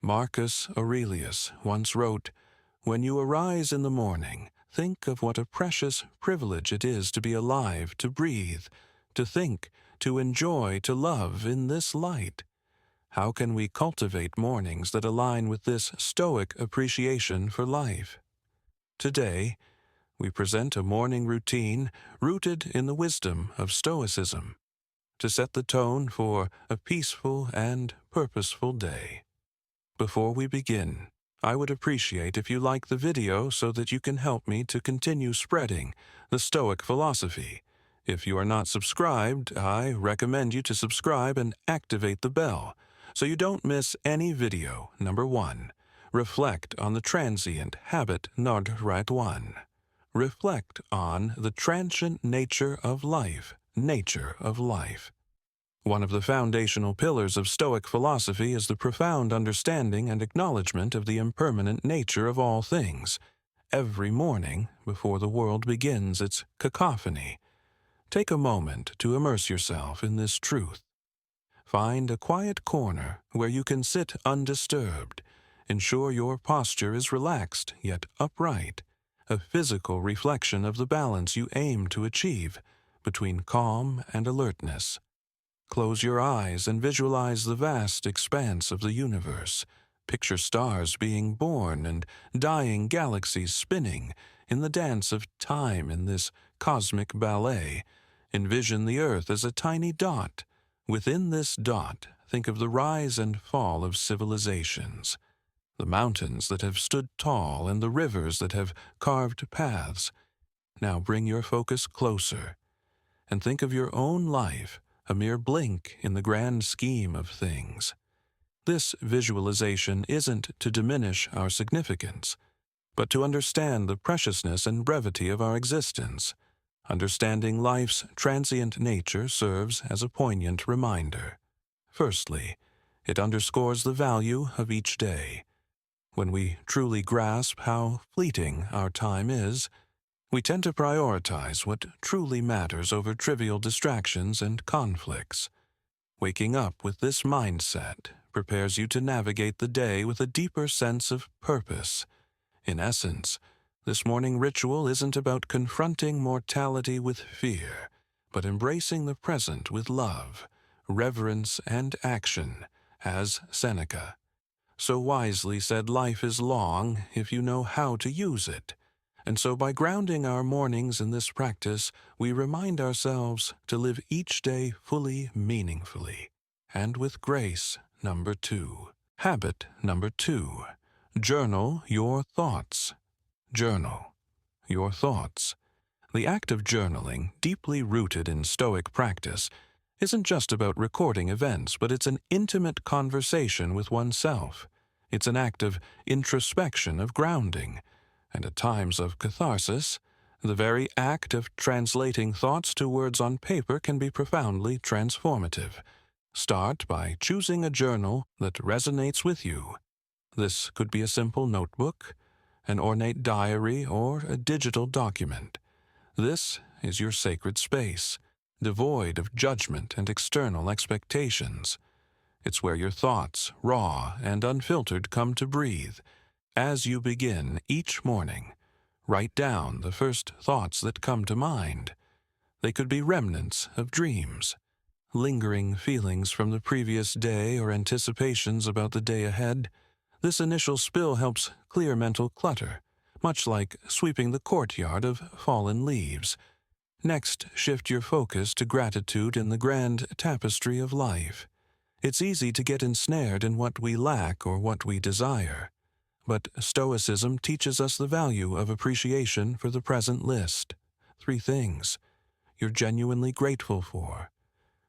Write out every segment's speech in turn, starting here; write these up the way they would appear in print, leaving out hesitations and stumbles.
Marcus Aurelius once wrote, "When you arise in the morning, think of what a precious privilege it is to be alive, to breathe, to think, to enjoy, to love in this light." How can we cultivate mornings that align with this Stoic appreciation for life? Today, we present a morning routine rooted in the wisdom of Stoicism to set the tone for a peaceful and purposeful day. Before we begin, I would appreciate if you like the video so that you can help me to continue spreading the Stoic philosophy. If you are not subscribed, I recommend you to subscribe and activate the bell so you don't miss any video. Number 1. Reflect on the transient habit number 1. Reflect on the transient nature of life. One of the foundational pillars of Stoic philosophy is the profound understanding and acknowledgement of the impermanent nature of all things. Every morning, before the world begins its cacophony, take a moment to immerse yourself in this truth. Find a quiet corner where you can sit undisturbed. Ensure your posture is relaxed yet upright, a physical reflection of the balance you aim to achieve between calm and alertness. Close your eyes and visualize the vast expanse of the universe. Picture stars being born and dying galaxies spinning in the dance of time in this cosmic ballet. Envision the Earth as a tiny dot. Within this dot, think of the rise and fall of civilizations, the mountains that have stood tall and the rivers that have carved paths. Now bring your focus closer and think of your own life, a mere blink in the grand scheme of things. This visualization isn't to diminish our significance, but to understand the preciousness and brevity of our existence. Understanding life's transient nature serves as a poignant reminder. Firstly, it underscores the value of each day. When we truly grasp how fleeting our time is, we tend to prioritize what truly matters over trivial distractions and conflicts. Waking up with this mindset prepares you to navigate the day with a deeper sense of purpose. In essence, this morning ritual isn't about confronting mortality with fear, but embracing the present with love, reverence, and action, as Seneca so wisely said, "Life is long if you know how to use it." And so by grounding our mornings in this practice, we remind ourselves to live each day fully, meaningfully, and with grace. Number 2. Habit number 2. Journal your thoughts. Journal your thoughts. The act of journaling, deeply rooted in Stoic practice, isn't just about recording events, but it's an intimate conversation with oneself. It's an act of introspection, of grounding, and at times of catharsis. The very act of translating thoughts to words on paper can be profoundly transformative. Start by choosing a journal that resonates with you. This could be a simple notebook, an ornate diary, or a digital document. This is your sacred space, devoid of judgment and external expectations. It's where your thoughts, raw and unfiltered, come to breathe. As you begin each morning, write down the first thoughts that come to mind. They could be remnants of dreams, lingering feelings from the previous day, or anticipations about the day ahead. This initial spill helps clear mental clutter, much like sweeping the courtyard of fallen leaves. Next, shift your focus to gratitude in the grand tapestry of life. It's easy to get ensnared in what we lack or what we desire, but Stoicism teaches us the value of appreciation for the present list. 3 things you're genuinely grateful for,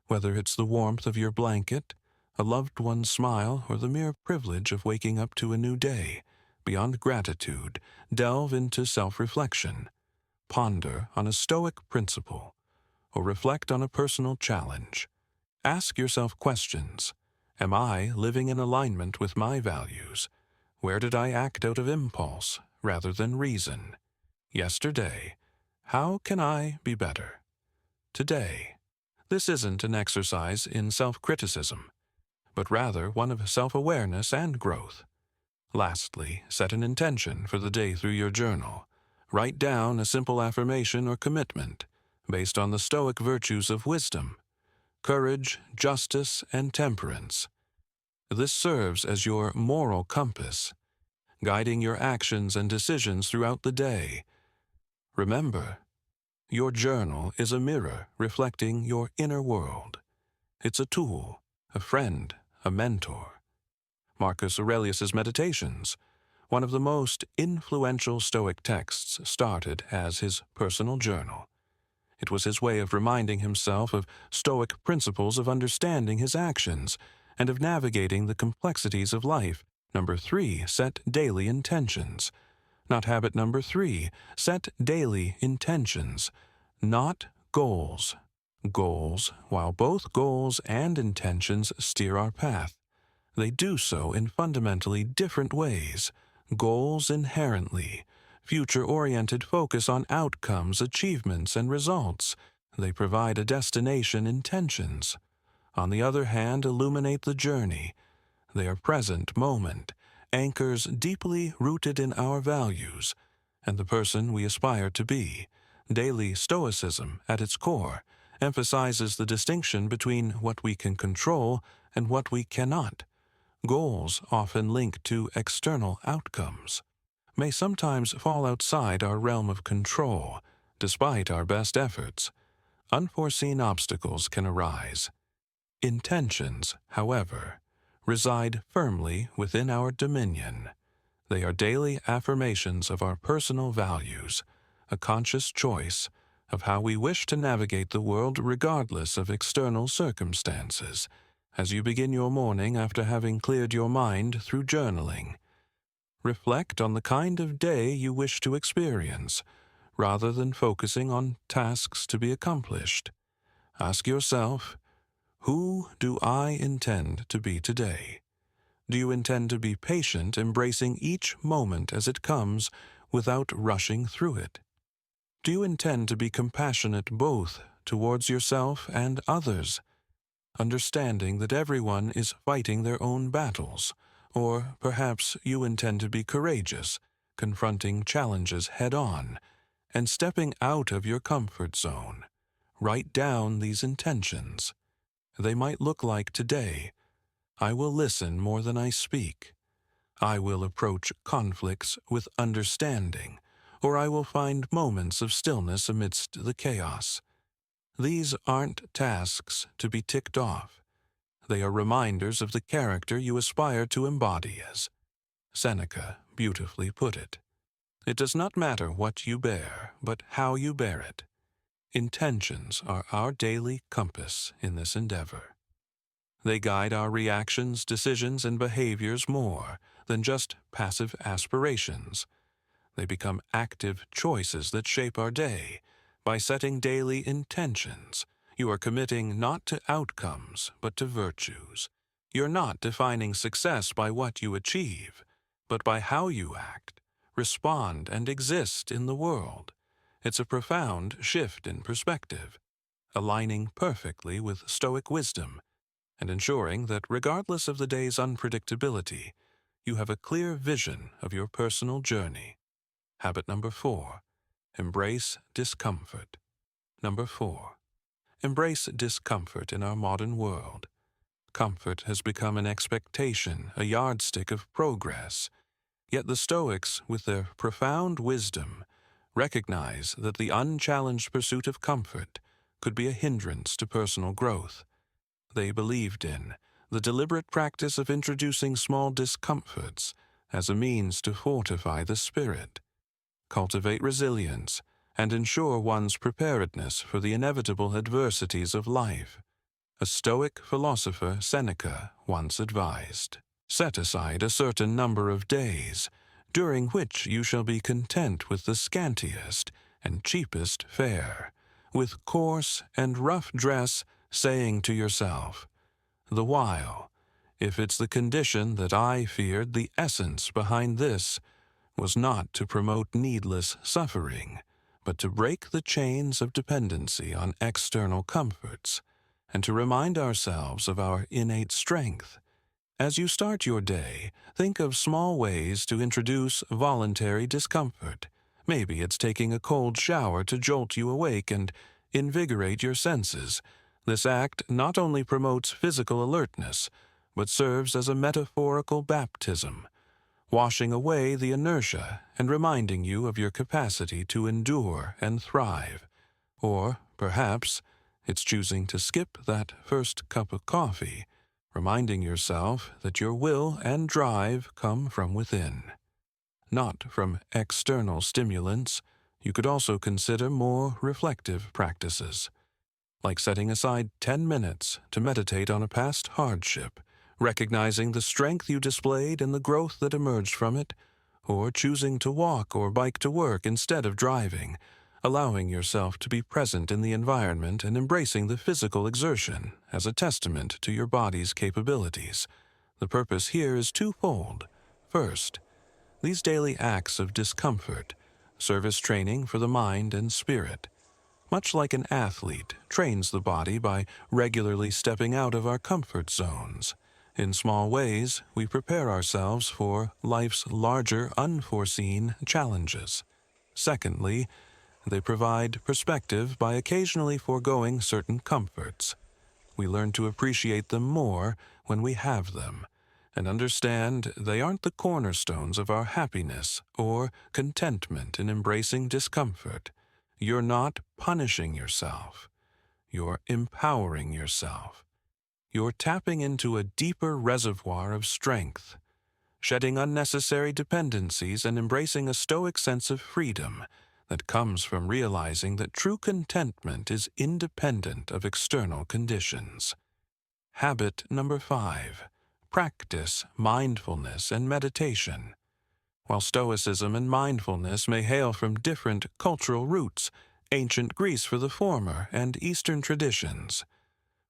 whether it's the warmth of your blanket, a loved one's smile, or the mere privilege of waking up to a new day. Beyond gratitude, delve into self-reflection. Ponder on a Stoic principle, or reflect on a personal challenge. Ask yourself questions. Am I living in alignment with my values? Where did I act out of impulse rather than reason? Yesterday, how can I be better? Today, this isn't an exercise in self-criticism, but rather one of self-awareness and growth. Lastly, set an intention for the day through your journal. Write down a simple affirmation or commitment based on the Stoic virtues of wisdom, courage, justice, and temperance. This serves as your moral compass, guiding your actions and decisions throughout the day. Remember, your journal is a mirror reflecting your inner world. It's a tool, a friend, a mentor. Marcus Aurelius's Meditations, one of the most influential Stoic texts, started as his personal journal. It was his way of reminding himself of Stoic principles of understanding his actions and of navigating the complexities of life. Number 3, set daily intentions. Not habit number 3, set daily intentions, not goals. Goals, while both goals and intentions steer our path, they do so in fundamentally different ways. Goals inherently, future-oriented focus on outcomes, achievements, and results. They provide a destination intentions. On the other hand, illuminate the journey. They are present moment, anchors deeply rooted in our values and the person we aspire to be. Daily Stoicism, at its core, emphasizes the distinction between what we can control and what we cannot. Goals, often linked to external outcomes, may sometimes fall outside our realm of control. Despite our best efforts, unforeseen obstacles can arise. Intentions, however, reside firmly within our dominion. They are daily affirmations of our personal values, a conscious choice of how we wish to navigate the world regardless of external circumstances. As you begin your morning after having cleared your mind through journaling, reflect on the kind of day you wish to experience, rather than focusing on tasks to be accomplished. Ask yourself, who do I intend to be today? Do you intend to be patient, embracing each moment as it comes without rushing through it? Do you intend to be compassionate both towards yourself and others, understanding that everyone is fighting their own battles? Or perhaps you intend to be courageous, confronting challenges head-on, and stepping out of your comfort zone. Write down these intentions. They might look like today: I will listen more than I speak. I will approach conflicts with understanding, or I will find moments of stillness amidst the chaos. These aren't tasks to be ticked off. They are reminders of the character you aspire to embody as. Seneca beautifully put it. It does not matter what you bear, but how you bear it. Intentions are our daily compass in this endeavor. They guide our reactions, decisions, and behaviors more than just passive aspirations. They become active choices that shape our day. By setting daily intentions, you are committing not to outcomes, but to virtues. You're not defining success by what you achieve, but by how you act, respond, and exist in the world. It's a profound shift in perspective, aligning perfectly with Stoic wisdom, and ensuring that regardless of the day's unpredictability, you have a clear vision of your personal journey. Habit number 4, embrace discomfort. Number 4, embrace discomfort in our modern world. Comfort has become an expectation, a yardstick of progress. Yet the Stoics, with their profound wisdom, recognize that the unchallenged pursuit of comfort could be a hindrance to personal growth. They believed in the deliberate practice of introducing small discomforts as a means to fortify the spirit, cultivate resilience, and ensure one's preparedness for the inevitable adversities of life. A Stoic philosopher, Seneca, once advised, "Set aside a certain number of days, during which you shall be content with the scantiest and cheapest fare, with coarse and rough dress, saying to yourself, the while, if it's the condition that I feared, the essence behind this was not to promote needless suffering, but to break the chains of dependency on external comforts, and to remind ourselves of our innate strength As you start your day, think of small ways to introduce voluntary discomfort. Maybe it's taking a cold shower to jolt you awake and invigorate your senses. This act not only promotes physical alertness, but serves as a metaphorical baptism, washing away the inertia and reminding you of your capacity to endure and thrive. Or, perhaps, it's choosing to skip that first cup of coffee, reminding yourself that your will and drive come from within, not from external stimulants. You could also consider more reflective practices, like setting aside 10 minutes to meditate on a past hardship, recognizing the strength you displayed and the growth that emerged from it, or choosing to walk or bike to work instead of driving, allowing yourself to be present in the environment and embracing the physical exertion as a testament to your body's capabilities. The purpose here is twofold. First, these daily acts of discomfort serve as training for the mind and spirit. Much like an athlete trains the body by regularly stepping out of our comfort zones, in small ways we prepare ourselves for life's larger unforeseen challenges. Secondly, they provide perspective by occasionally foregoing certain comforts. We learn to appreciate them more when we have them, and understand they aren't the cornerstones of our happiness or contentment in embracing discomfort. You're not punishing yourself. You're empowering yourself. You're tapping into a deeper reservoir of strength, shedding unnecessary dependencies and embracing a stoic sense of freedom that comes from realizing that true contentment is independent of external conditions. Habit number 5. Practice mindfulness and meditation. While Stoicism and mindfulness may hail from different cultural roots, ancient Greece for the former and Eastern traditions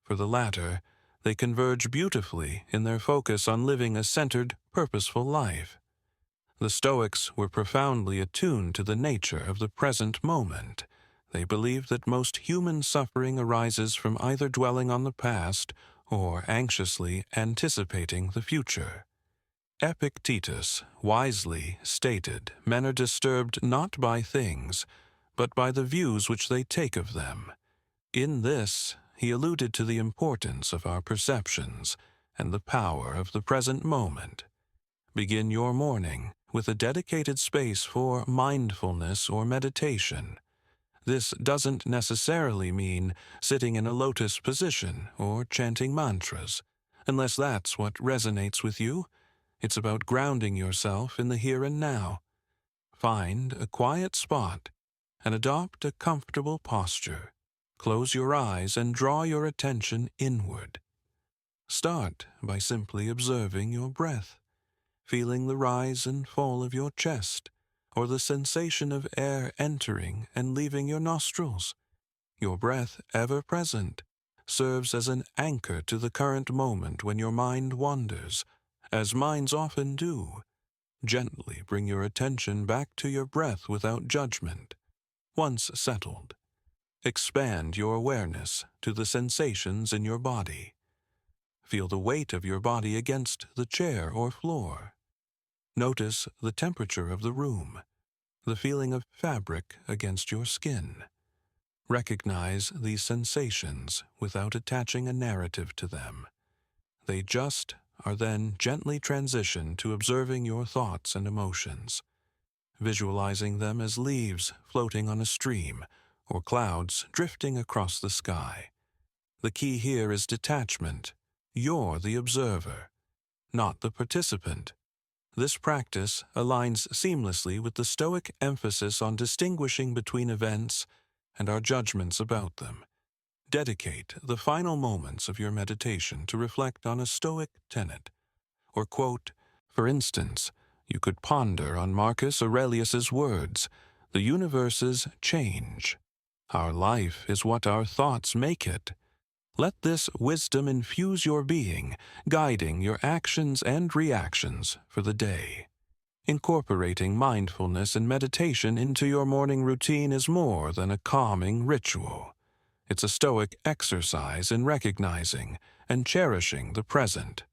for the latter, they converge beautifully in their focus on living a centered, purposeful life. The Stoics were profoundly attuned to the nature of the present moment. They believed that most human suffering arises from either dwelling on the past or anxiously anticipating the future. Epictetus wisely stated, "Men are disturbed not by things, but by the views which they take of them." In this, he alluded to the importance of our perceptions and the power of the present moment. Begin your morning with a dedicated space for mindfulness or meditation. This doesn't necessarily mean sitting in a lotus position or chanting mantras, unless that's what resonates with you. It's about grounding yourself in the here and now. Find a quiet spot and adopt a comfortable posture. Close your eyes and draw your attention inward. Start by simply observing your breath, feeling the rise and fall of your chest, or the sensation of air entering and leaving your nostrils. Your breath, ever present, serves as an anchor to the current moment when your mind wanders, as minds often do. Gently bring your attention back to your breath without judgment. Once settled, expand your awareness to the sensations in your body. Feel the weight of your body against the chair or floor. Notice the temperature of the room, the feeling of fabric against your skin. Recognize these sensations without attaching a narrative to them. They just are then gently transitioned to observing your thoughts and emotions, visualizing them as leaves floating on a stream or clouds drifting across the sky. The key here is detachment. You're the observer, not the participant. This practice aligns seamlessly with the Stoic emphasis on distinguishing between events and our judgments about them. Dedicate the final moments of your meditation to reflect on a Stoic tenet, or quote. For instance, you could ponder on Marcus Aurelius's words, "The universes change. Our life is what our thoughts make it." Let this wisdom infuse your being, guiding your actions and reactions for the day. Incorporating mindfulness and meditation into your morning routine is more than a calming ritual. It's a Stoic exercise in recognizing and cherishing the present.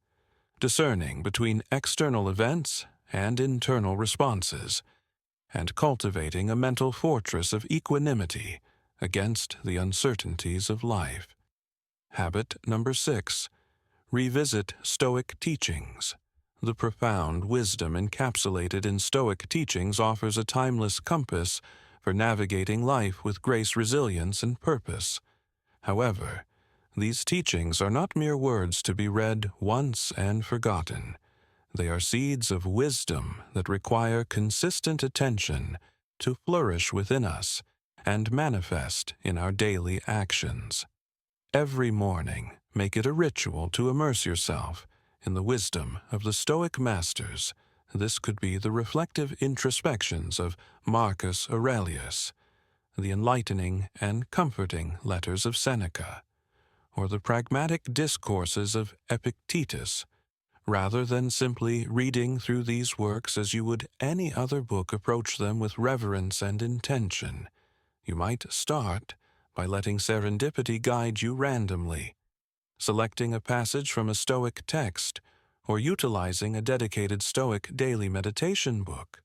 discerning between external events and internal responses, and cultivating a mental fortress of equanimity against the uncertainties of life. Habit number 6. Revisit Stoic teachings. The profound wisdom encapsulated in Stoic teachings offers a timeless compass for navigating life with grace, resilience, and purpose. However, these teachings are not mere words to be read once and forgotten. They are seeds of wisdom that require consistent attention to flourish within us and manifest in our daily actions. Every morning, make it a ritual to immerse yourself in the wisdom of the Stoic masters. This could be the reflective introspections of Marcus Aurelius, the enlightening and comforting letters of Seneca, or the pragmatic discourses of Epictetus. Rather than simply reading through these works as you would any other book, approach them with reverence and intention. You might start by letting serendipity guide you randomly, selecting a passage from a Stoic text, or utilizing a dedicated Stoic daily meditation book.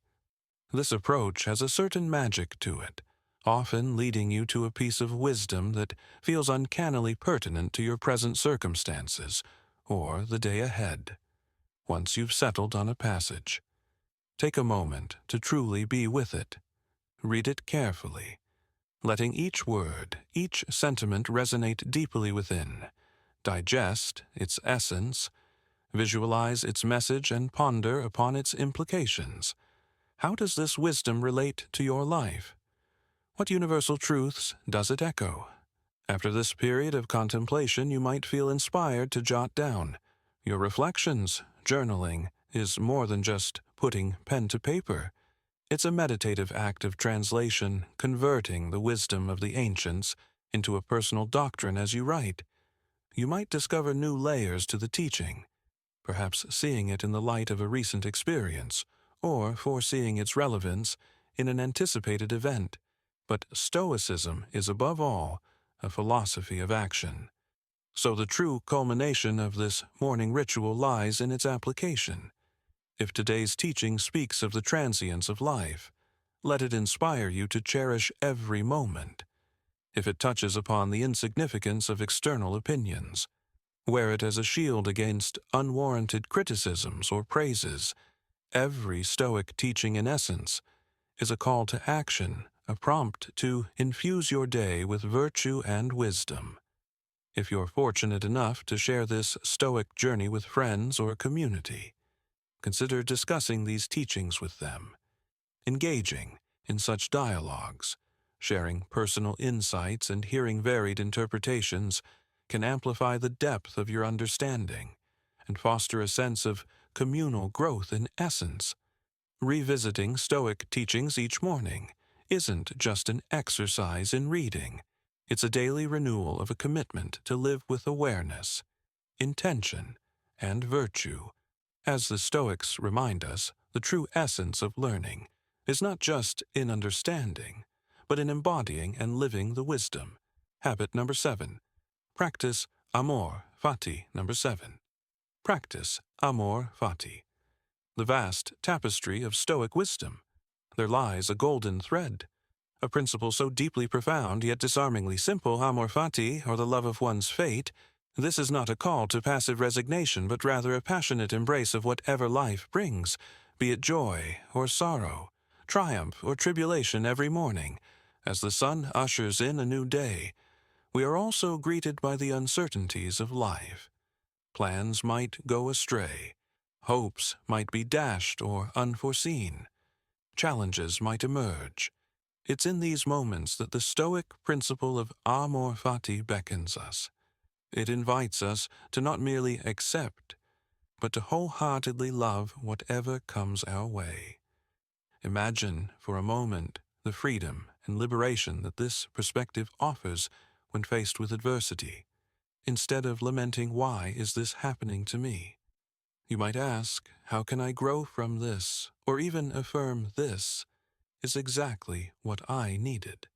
This approach has a certain magic to it, often leading you to a piece of wisdom that feels uncannily pertinent to your present circumstances or the day ahead. Once you've settled on a passage, take a moment to truly be with it. Read it carefully, letting each word, each sentiment resonate deeply within. Digest its essence, visualize its message, and ponder upon its implications. How does this wisdom relate to your life? What universal truths does it echo? After this period of contemplation, you might feel inspired to jot down your reflections. Journaling is more than just putting pen to paper. It's a meditative act of translation, converting the wisdom of the ancients into a personal doctrine as you write. You might discover new layers to the teaching, perhaps seeing it in the light of a recent experience, or foreseeing its relevance in an anticipated event. But Stoicism is above all a philosophy of action. So the true culmination of this morning ritual lies in its application. If today's teaching speaks of the transience of life, let it inspire you to cherish every moment. If it touches upon the insignificance of external opinions, wear it as a shield against unwarranted criticisms or praises. Every Stoic teaching, in essence, is a call to action, a prompt to infuse your day with virtue and wisdom. If you're fortunate enough to share this Stoic journey with friends or community, consider discussing these teachings with them. Engaging in such dialogues, sharing personal insights and hearing varied interpretations can amplify the depth of your understanding and foster a sense of communal growth in essence. Revisiting Stoic teachings each morning isn't just an exercise in reading. It's a daily renewal of a commitment to live with awareness, intention, and virtue. As the Stoics remind us, the true essence of learning is not just in understanding, but in embodying and living the wisdom. Habit number 7. Practice amor fati. Number 7. Practice amor fati. The vast tapestry of Stoic wisdom. There lies a golden thread, a principle so deeply profound yet disarmingly simple. Amor fati, or the love of one's fate. This is not a call to passive resignation, but rather a passionate embrace of whatever life brings, be it joy or sorrow, triumph or tribulation. Every morning, as the sun ushers in a new day, we are also greeted by the uncertainties of life. Plans might go astray, hopes might be dashed or unforeseen, challenges might emerge. It's in these moments that the Stoic principle of amor fati beckons us. It invites us to not merely accept, but to wholeheartedly love whatever comes our way. Imagine for a moment the freedom and liberation that this perspective offers when faced with adversity. Instead of lamenting, "Why is this happening to me?" you might ask, "How can I grow from this?" Or even affirm, "This is exactly what I needed."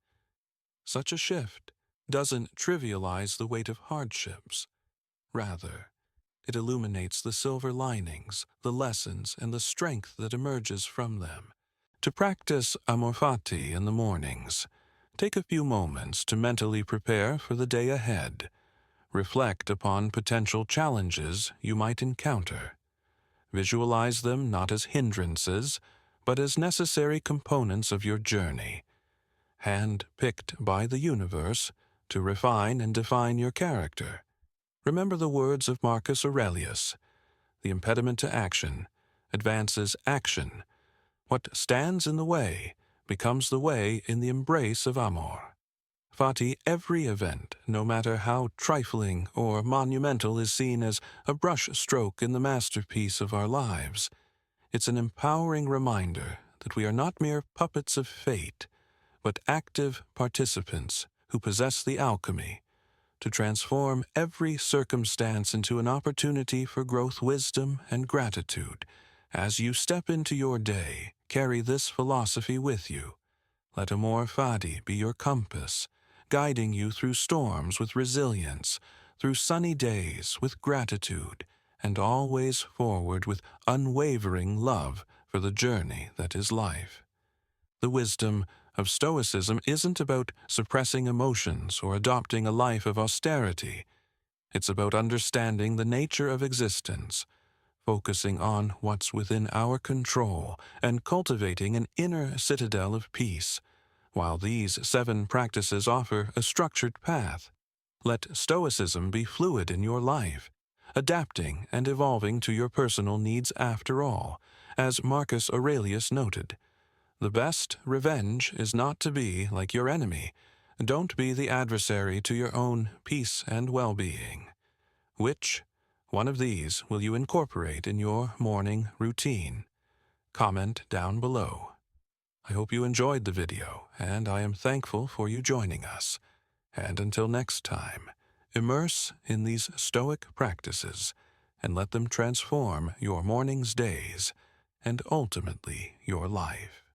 Such a shift doesn't trivialize the weight of hardships. Rather, It illuminates the silver linings, the lessons, and the strength that emerges from them. To practice amor fati in the mornings, take a few moments to mentally prepare for the day ahead. Reflect upon potential challenges you might encounter. Visualize them not as hindrances, but as necessary components of your journey, hand-picked by the universe to refine and define your character. Remember the words of Marcus Aurelius: the impediment to action advances action. What stands in the way becomes the way in the embrace of amor. Fati, every event, no matter how trifling or monumental, is seen as a brush stroke in the masterpiece of our lives. It's an empowering reminder that we are not mere puppets of fate, but active participants who possess the alchemy to transform every circumstance into an opportunity for growth, wisdom, and gratitude. As you step into your day, carry this philosophy with you. Let amor fati be your compass, guiding you through storms with resilience, through sunny days with gratitude, and always forward with unwavering love for the journey that is life. The wisdom of Stoicism isn't about suppressing emotions or adopting a life of austerity. It's about understanding the nature of existence, focusing on what's within our control, and cultivating an inner citadel of peace. While these 7 practices offer a structured path, let Stoicism be fluid in your life, adapting and evolving to your personal needs. After all, as Marcus Aurelius noted, the best revenge is not to be like your enemy. Don't be the adversary to your own peace and well-being. Which one of these will you incorporate in your morning routine? Comment down below. I hope you enjoyed the video, and I am thankful for you joining us. And until next time, immerse in these Stoic practices and let them transform your mornings, days, and ultimately your life.